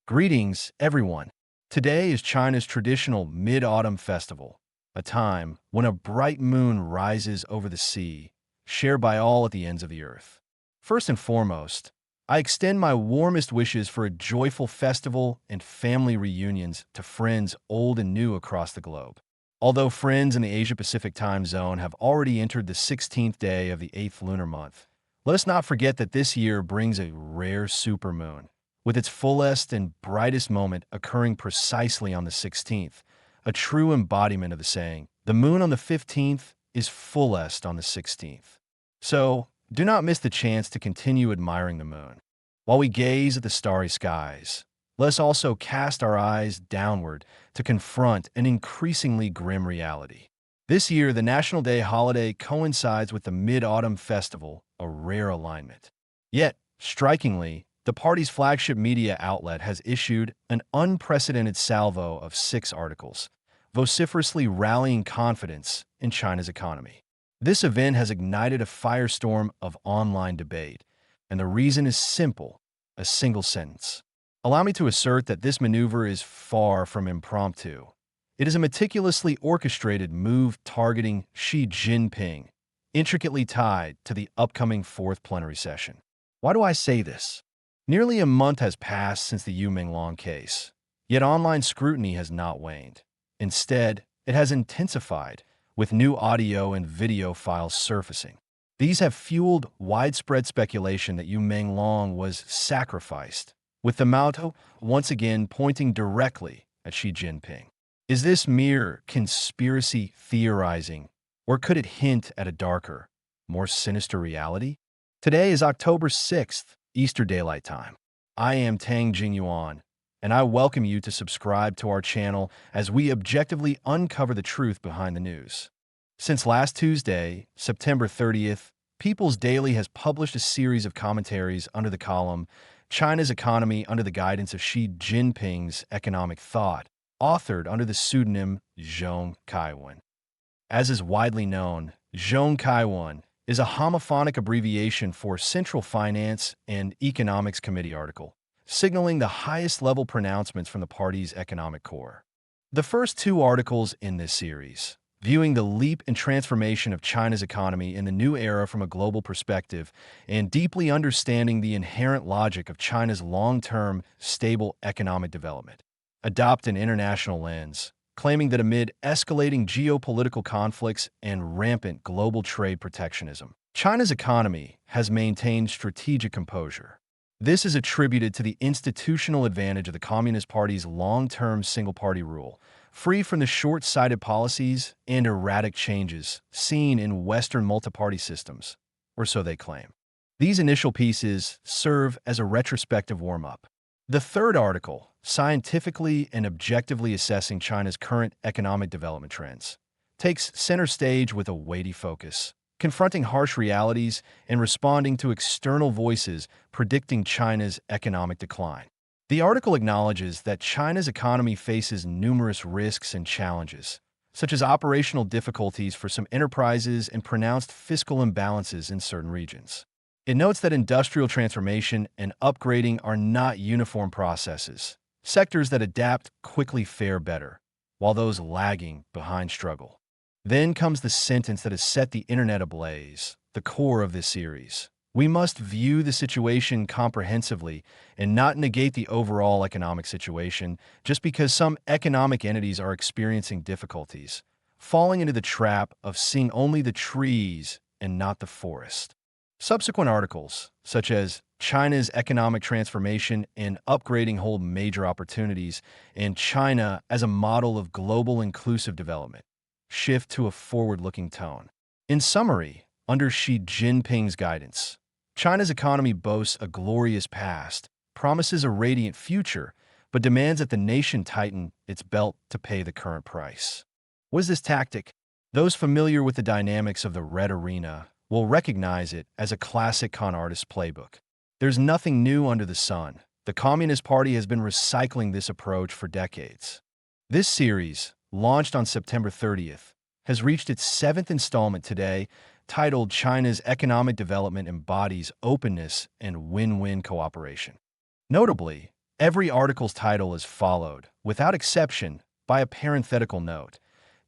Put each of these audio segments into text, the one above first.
Greetings, everyone. Today is China's traditional Mid-Autumn Festival, a time when a bright moon rises over the sea, shared by all at the ends of the earth. First and foremost, I extend my warmest wishes for a joyful festival and family reunions to friends old and new across the globe. Although friends in the Asia-Pacific time zone have already entered the 16th day of the 8th lunar month, let us not forget that this year brings a rare supermoon, with its fullest and brightest moment occurring precisely on the 16th, a true embodiment of the saying, the moon on the 15th is fullest on the 16th. So, do not miss the chance to continue admiring the moon. While we gaze at the starry skies, let us also cast our eyes downward to confront an increasingly grim reality. This year, the National Day holiday coincides with the Mid-Autumn Festival, a rare alignment. Yet, strikingly, the party's flagship media outlet has issued an unprecedented salvo of 6 articles, vociferously rallying confidence in China's economy. This event has ignited a firestorm of online debate, and the reason is simple, a single sentence. Allow me to assert that this maneuver is far from impromptu. It is a meticulously orchestrated move targeting Xi Jinping, intricately tied to the upcoming 4th plenary session. Why do I say this? Nearly a month has passed since the Yu Minglong case, yet online scrutiny has not waned. Instead, it has intensified, with new audio and video files surfacing. These have fueled widespread speculation that Yu Minglong was sacrificed, with the motto once again pointing directly at Xi Jinping. Is this mere conspiracy theorizing, or could it hint at a darker, more sinister reality? Today is October 6th, Easter Daylight Time. I am Tang Jingyuan, and I welcome you to subscribe to our channel as we objectively uncover the truth behind the news. Since last Tuesday, September 30th, People's Daily has published a series of commentaries under the column China's Economy under the Guidance of Xi Jinping's Economic Thought, authored under the pseudonym Zhong Kaiwen. As is widely known, Zhong Kaiwen is a homophonic abbreviation for Central Finance and Economics Committee article, signaling the highest-level pronouncements from the party's economic core. The first 2 articles in this series, viewing the leap and transformation of China's economy in the new era from a global perspective and deeply understanding the inherent logic of China's long-term, stable economic development, adopt an international lens, claiming that amid escalating geopolitical conflicts and rampant global trade protectionism, China's economy has maintained strategic composure. This is attributed to the institutional advantage of the Communist Party's long-term single-party rule, free from the short-sighted policies and erratic changes seen in Western multi-party systems, or so they claim. These initial pieces serve as a retrospective warm-up. The third article, scientifically and objectively assessing China's current economic development trends, takes center stage with a weighty focus, confronting harsh realities and responding to external voices predicting China's economic decline. The article acknowledges that China's economy faces numerous risks and challenges, such as operational difficulties for some enterprises and pronounced fiscal imbalances in certain regions. It notes that industrial transformation and upgrading are not uniform processes. Sectors that adapt quickly fare better, while those lagging behind struggle. Then comes the sentence that has set the internet ablaze, the core of this series. We must view the situation comprehensively and not negate the overall economic situation just because some economic entities are experiencing difficulties, falling into the trap of seeing only the trees and not the forest. Subsequent articles, such as China's economic transformation and upgrading, hold major opportunities, and China as a model of global inclusive development shift to a forward-looking tone. In summary, under Xi Jinping's guidance, China's economy boasts a glorious past, promises a radiant future, but demands that the nation tighten its belt to pay the current price. What is this tactic? Those familiar with the dynamics of the red arena will recognize it as a classic con artist playbook. There's nothing new under the sun. The Communist Party has been recycling this approach for decades. This series, launched on September 30th, has reached its 7th installment today, titled China's Economic Development Embodies Openness and Win-Win Cooperation. Notably, Every article's title is followed, without exception, by a parenthetical note: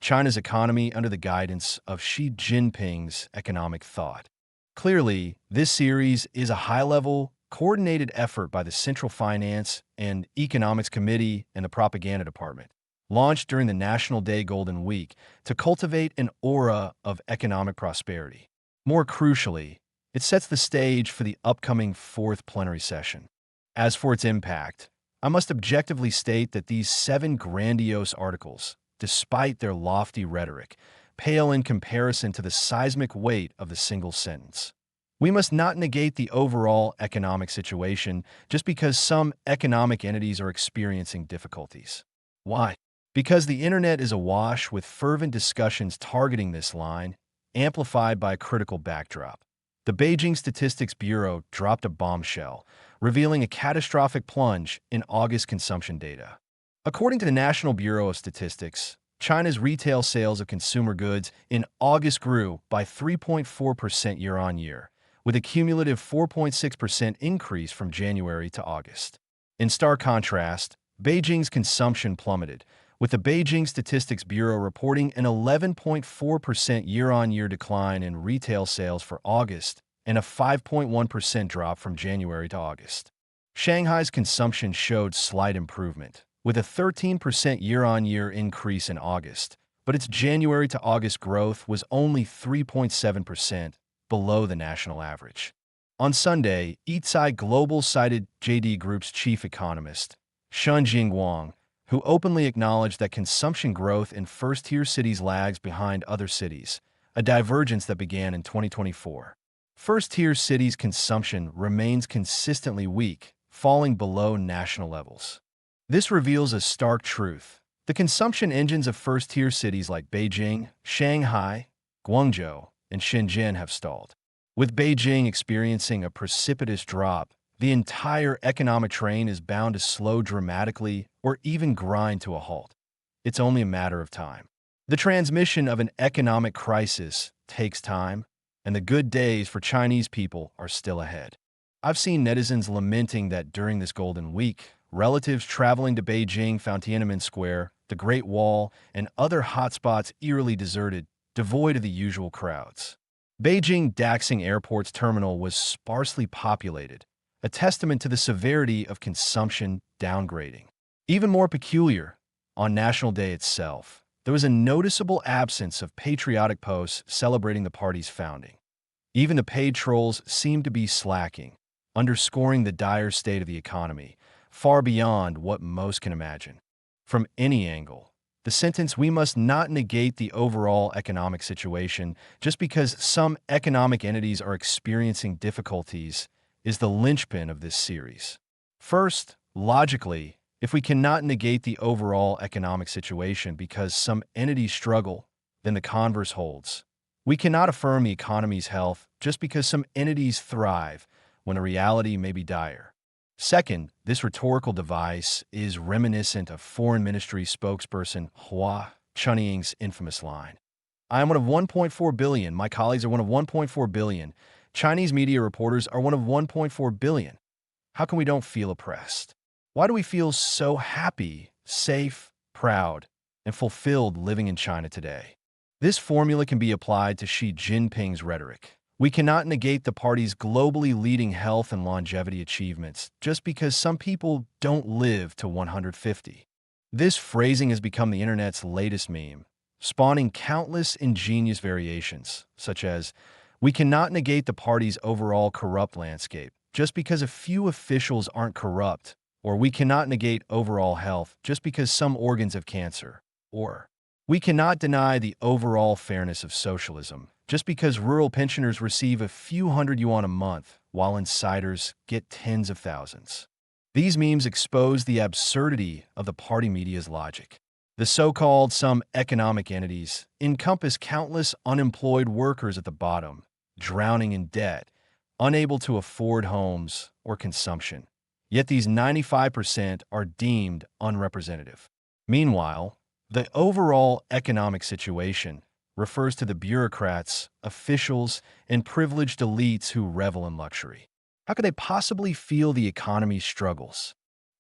China's economy under the guidance of Xi Jinping's economic thought. Clearly, this series is a high-level, coordinated effort by the Central Finance and Economics Committee and the Propaganda Department, launched during the National Day Golden Week to cultivate an aura of economic prosperity. More crucially, it sets the stage for the upcoming fourth plenary session. As for its impact, I must objectively state that these 7 grandiose articles, despite their lofty rhetoric, pale in comparison to the seismic weight of the single sentence. We must not negate the overall economic situation just because some economic entities are experiencing difficulties. Why? Because the internet is awash with fervent discussions targeting this line, amplified by a critical backdrop. The Beijing Statistics Bureau dropped a bombshell, revealing a catastrophic plunge in August consumption data. According to the National Bureau of Statistics, China's retail sales of consumer goods in August grew by 3.4% year-on-year, with a cumulative 4.6% increase from January to August. In stark contrast, Beijing's consumption plummeted, with the Beijing Statistics Bureau reporting an 11.4% year-on-year decline in retail sales for August and a 5.1% drop from January to August. Shanghai's consumption showed slight improvement, with a 13% year-on-year increase in August, but its January to August growth was only 3.7%, below the national average. On Sunday, Eatsai Global cited JD Group's chief economist, Shun Jingguang, who openly acknowledged that consumption growth in first-tier cities lags behind other cities, a divergence that began in 2024. First-tier cities' consumption remains consistently weak, falling below national levels. This reveals a stark truth. The consumption engines of first-tier cities like Beijing, Shanghai, Guangzhou, and Shenzhen have stalled. With Beijing experiencing a precipitous drop, the entire economic train is bound to slow dramatically or even grind to a halt. It's only a matter of time. The transmission of an economic crisis takes time, and the good days for Chinese people are still ahead. I've seen netizens lamenting that during this Golden Week, relatives traveling to Beijing found Tiananmen Square, the Great Wall, and other hotspots eerily deserted, devoid of the usual crowds. Beijing Daxing Airport's terminal was sparsely populated, a testament to the severity of consumption downgrading. Even more peculiar, on National Day itself, there was a noticeable absence of patriotic posts celebrating the party's founding. Even the paid trolls seemed to be slacking, underscoring the dire state of the economy, far beyond what most can imagine. From any angle, the sentence "we must not negate the overall economic situation just because some economic entities are experiencing difficulties" is the linchpin of this series. First, logically, if we cannot negate the overall economic situation because some entities struggle, then the converse holds. We cannot affirm the economy's health just because some entities thrive, when the reality may be dire. Second, this rhetorical device is reminiscent of Foreign Ministry spokesperson Hua Chunying's infamous line: "I am one of 1.4 billion, my colleagues are one of 1.4 billion, Chinese media reporters are one of 1.4 billion. How come we don't feel oppressed? Why do we feel so happy, safe, proud, and fulfilled living in China today?" This formula can be applied to Xi Jinping's rhetoric. We cannot negate the party's globally leading health and longevity achievements just because some people don't live to 150. This phrasing has become the internet's latest meme, spawning countless ingenious variations, such as, "We cannot negate the party's overall corrupt landscape just because a few officials aren't corrupt," or "We cannot negate overall health just because some organs have cancer," or "We cannot deny the overall fairness of socialism just because rural pensioners receive a few hundred yuan a month while insiders get tens of thousands." These memes expose the absurdity of the party media's logic. The so-called some economic entities encompass countless unemployed workers at the bottom, drowning in debt, unable to afford homes or consumption. Yet these 95% are deemed unrepresentative. Meanwhile, the overall economic situation refers to the bureaucrats, officials, and privileged elites who revel in luxury. How could they possibly feel the economy's struggles?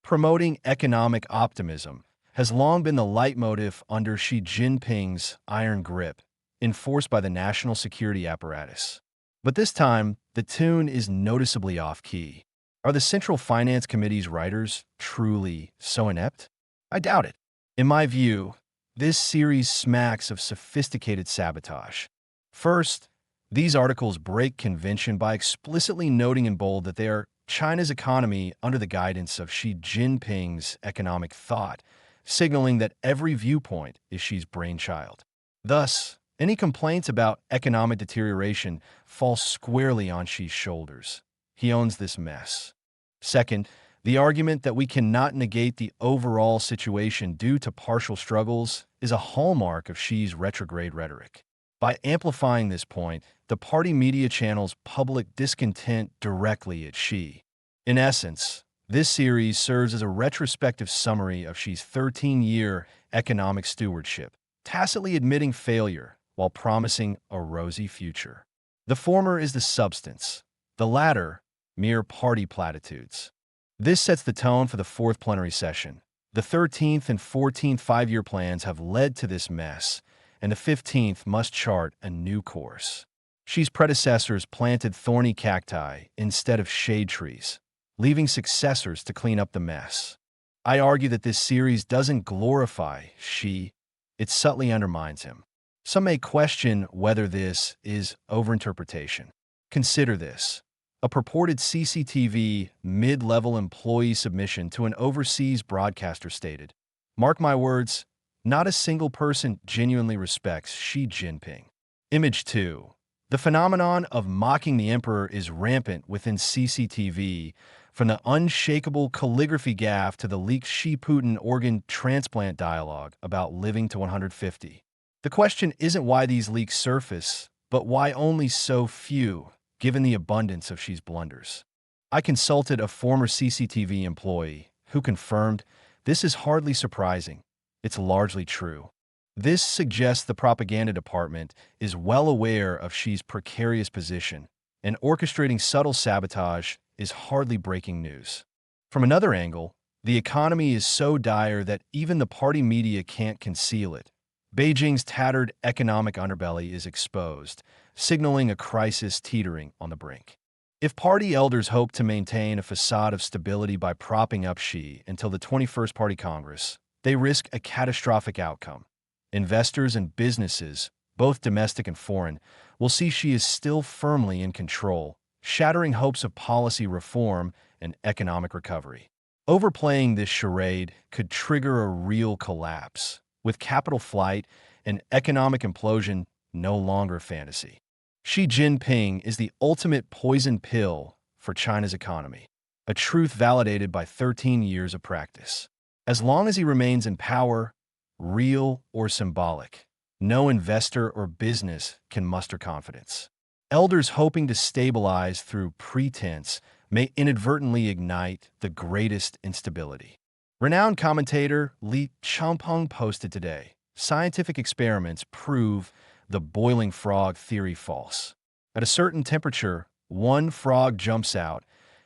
Promoting economic optimism has long been the leitmotif under Xi Jinping's iron grip, enforced by the national security apparatus. But this time, the tune is noticeably off-key. Are the Central Finance Committee's writers truly so inept? I doubt it. In my view, this series smacks of sophisticated sabotage. First, these articles break convention by explicitly noting in bold that they are China's economy under the guidance of Xi Jinping's economic thought, signaling that every viewpoint is Xi's brainchild. Thus, any complaints about economic deterioration fall squarely on Xi's shoulders. He owns this mess. Second, the argument that we cannot negate the overall situation due to partial struggles is a hallmark of Xi's retrograde rhetoric. By amplifying this point, the party media channels public discontent directly at Xi. In essence, this series serves as a retrospective summary of Xi's 13-year economic stewardship, tacitly admitting failure while promising a rosy future. The former is the substance, the latter, mere party platitudes. This sets the tone for the fourth plenary session. The 13th and 14th five-year plans have led to this mess, and the 15th must chart a new course. Xi's predecessors planted thorny cacti instead of shade trees, leaving successors to clean up the mess. I argue that this series doesn't glorify Xi, it subtly undermines him. Some may question whether this is overinterpretation. Consider this. A purported CCTV mid-level employee submission to an overseas broadcaster stated, "Mark my words, not a single person genuinely respects Xi Jinping." Image 2. The phenomenon of mocking the emperor is rampant within CCTV, from the unshakable calligraphy gaffe to the leaked Xi-Putin organ transplant dialogue about living to 150. The question isn't why these leaks surface, but why only so few, given the abundance of Xi's blunders. I consulted a former CCTV employee who confirmed this is hardly surprising. It's largely true. This suggests the propaganda department is well aware of Xi's precarious position, and orchestrating subtle sabotage is hardly breaking news. From another angle, the economy is so dire that even the party media can't conceal it. Beijing's tattered economic underbelly is exposed, signaling a crisis teetering on the brink. If party elders hope to maintain a facade of stability by propping up Xi until the 21st Party Congress, they risk a catastrophic outcome. Investors and businesses, both domestic and foreign, will see Xi is still firmly in control, shattering hopes of policy reform and economic recovery. Overplaying this charade could trigger a real collapse, with capital flight and economic implosion no longer fantasy. Xi Jinping is the ultimate poison pill for China's economy, a truth validated by 13 years of practice. As long as he remains in power, real or symbolic, no investor or business can muster confidence. Elders hoping to stabilize through pretense may inadvertently ignite the greatest instability. Renowned commentator Li Changpeng posted today, "Scientific experiments prove the boiling frog theory false. At a certain temperature, one frog jumps out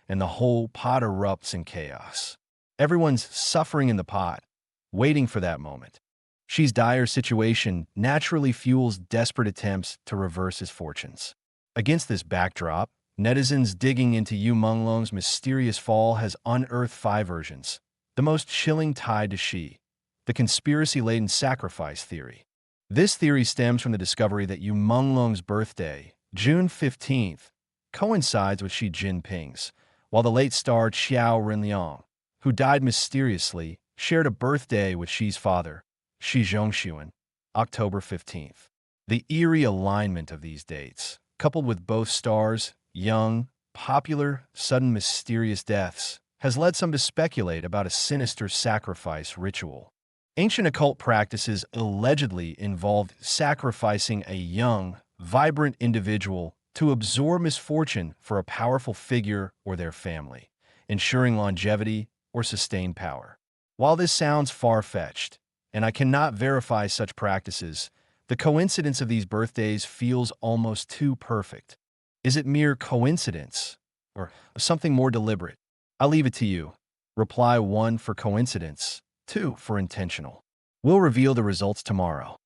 and the whole pot erupts in chaos. Everyone's suffering in the pot, waiting for that moment." Xi's dire situation naturally fuels desperate attempts to reverse his fortunes. Against this backdrop, netizens digging into Yu Menglong's mysterious fall has unearthed 5 versions, the most chilling tied to Xi, the conspiracy-laden sacrifice theory. This theory stems from the discovery that Yu Menglong's birthday, June 15th, coincides with Xi Jinping's, while the late star Qiao Renliang, who died mysteriously, shared a birthday with Xi's father, Xi Zhongxuan, October 15th. The eerie alignment of these dates, coupled with both stars' young, popular, sudden mysterious deaths, has led some to speculate about a sinister sacrifice ritual. Ancient occult practices allegedly involved sacrificing a young, vibrant individual to absorb misfortune for a powerful figure or their family, ensuring longevity or sustained power. While this sounds far-fetched, and I cannot verify such practices, the coincidence of these birthdays feels almost too perfect. Is it mere coincidence, or something more deliberate? I'll leave it to you. Reply 1 for coincidence, 2 for intentional. We'll reveal the results tomorrow.